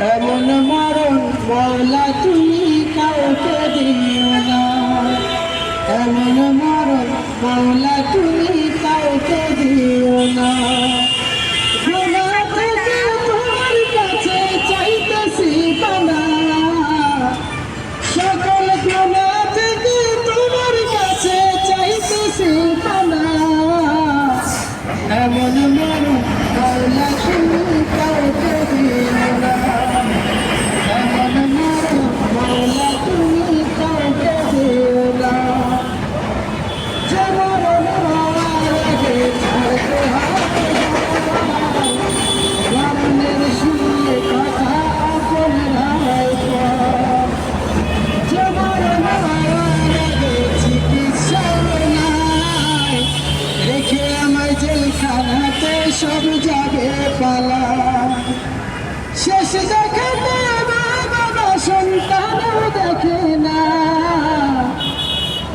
এমন মরণ মৌলা তুমি কাউকে দিও না, এমন মরণ মৌলা তুমি কাউকে দিও না। গুনাহ থেকে তোমার কাছে চাইতেছি পানা, সকল গুনাহ থেকে তোমার কাছে চাইতেছি পানা। এমন মরণ মৌলা তুমি কাউকে দিও না, এমন মরণ মৌলা তুমি কাউকে দিও না। যে মরণ হওয়ার আগে ছাড়তে হবে মরণের শুনলে কথা আপন ভাই পর। যে মরণ হওয়ার আগে চিকিৎসা নাই, রেখে আমায় জেলখানাতে সব যাবে পালা। শেষ দেখাতে বাবা সন্তানও দেখে না,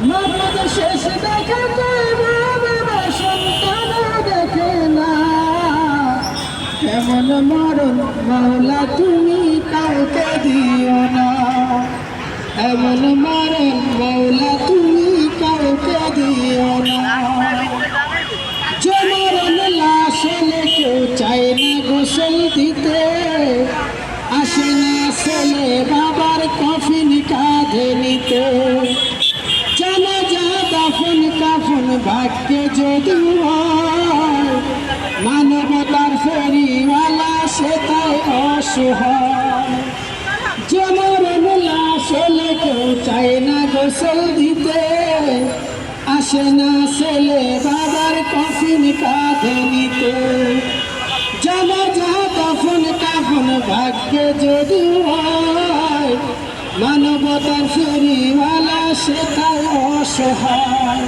মরণ শেষ দেখাতে বাবা সন্তানও দেখে না। এমন মরণ মৌলা তুমি কাউকে দিও না, এমন মরণ মৌলা তুমি কাউকে দিও না। যে মরণ লাশ হলে কেউ চায় না গোসল দিতে, আসে না ছেলে বাবার কফিন কাঁধে নিতে। জানাজা দাফন কাফন ভাগ্যে যদি হয়, মানবতার ফেরিওয়ালা সে তাই অসহায়। যে মরণ লাশ হলে কেউ চায় না গোসল দিতে, আসে না ছেলে বাবার কফিন কাঁধে নিতে। জানাজা দাফন কাফন ভাগ্যে যদি হয়, মানবতার ফেরিওয়ালা সে তাই অসহায়।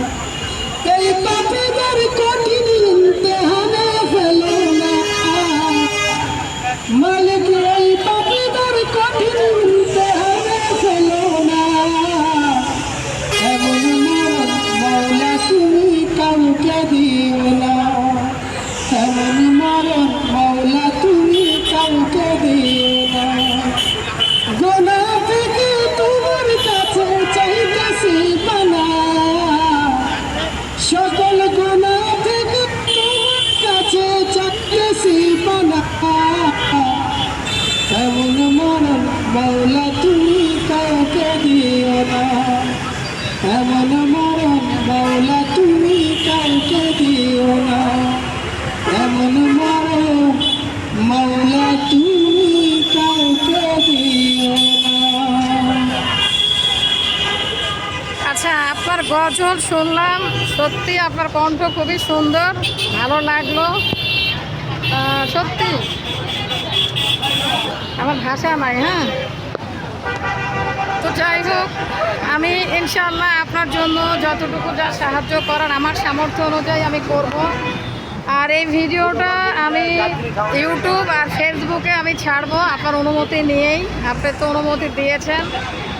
এই পাপীদের কঠিন ইমতিহানে ফেলো না মালিক, এই পাপীদের কঠিন ইমতিহানে ফেলো না। এমন মরণ মৌলা তুমি কাউকে দিও না, এমন মরণ মৌলা তুমি কাউকে দিও না। গুনাহ থেকে তোমার কাছে চাইতেছি পানা, সকল গুনাহ থেকে তোমার কাছে চাইতেছি পানা। এমন মরণ মৌলা তুমি কাউকে দিও না, এমন মরণ মৌলা তুমি কাউকে দিও না, এমন মরণ মৌলা তুমি কাউকে দিও না। আচ্ছা, আপনার গজল শুনলাম, সত্যি আপনার কণ্ঠ খুবই সুন্দর, ভালো লাগলো। সত্যি আমার ভাষা নাই। হ্যাঁ, তো যাই হোক, আমি ইনশাআল্লাহ আপনার জন্য যতটুকু যা সাহায্য করার আমার সামর্থ্য অনুযায়ী আমি করব। আর এই ভিডিওটা আমি ইউটিউব আর ফেসবুকে আমি ছাড়বো আপনার অনুমতি নিয়েই। আপনি তো অনুমতি দিয়েছেন,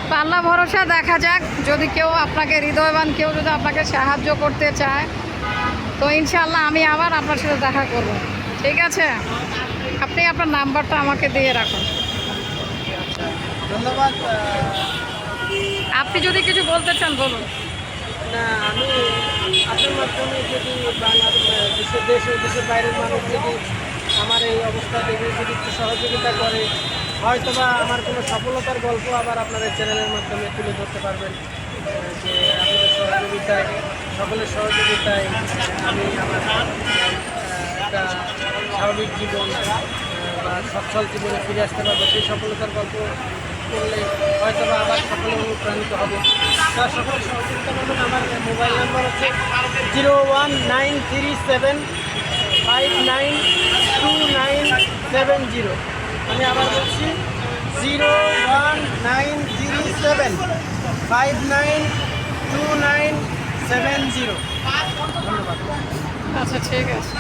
তো আল্লাহ ভরসা, দেখা যাক। যদি কেউ আপনাকে হৃদয়বান কেউ যদি আপনাকে সাহায্য করতে চায়, তো ইনশাআল্লাহ আমি আবার আপনার সাথে দেখা করব। ঠিক আছে, আপনি আপনার নাম্বারটা আমাকে দিয়ে রাখুন। ধন্যবাদ। আপনি যদি কিছু বলতে চান বলুন। না, আমি আপনার মাধ্যমে যদি দেশের বাইরের মানুষ যদি আমার এই অবস্থা দেখে যদি একটু সহযোগিতা করে, হয়তোবা আমার কোনো সফলতার গল্প আবার আপনার এই চ্যানেলের মাধ্যমে তুলে ধরতে পারবেন। যে আপনাদের সহযোগিতায়, সকলের সহযোগিতায় আমি আমার একটা স্বাভাবিক জীবন বা সচ্ছল জীবনে ফিরে আসতে পারবো। সেই সফলতার গল্প করলে হয়তোবা আবার সকলে অনুপ্রাণিত হবে। তার সকল সহযোগিতা করবেন। আমার মোবাইল নাম্বার হচ্ছে 01937592970। আমি আবার বলছি 01937592970। ধন্যবাদ। আচ্ছা, ঠিক আছে।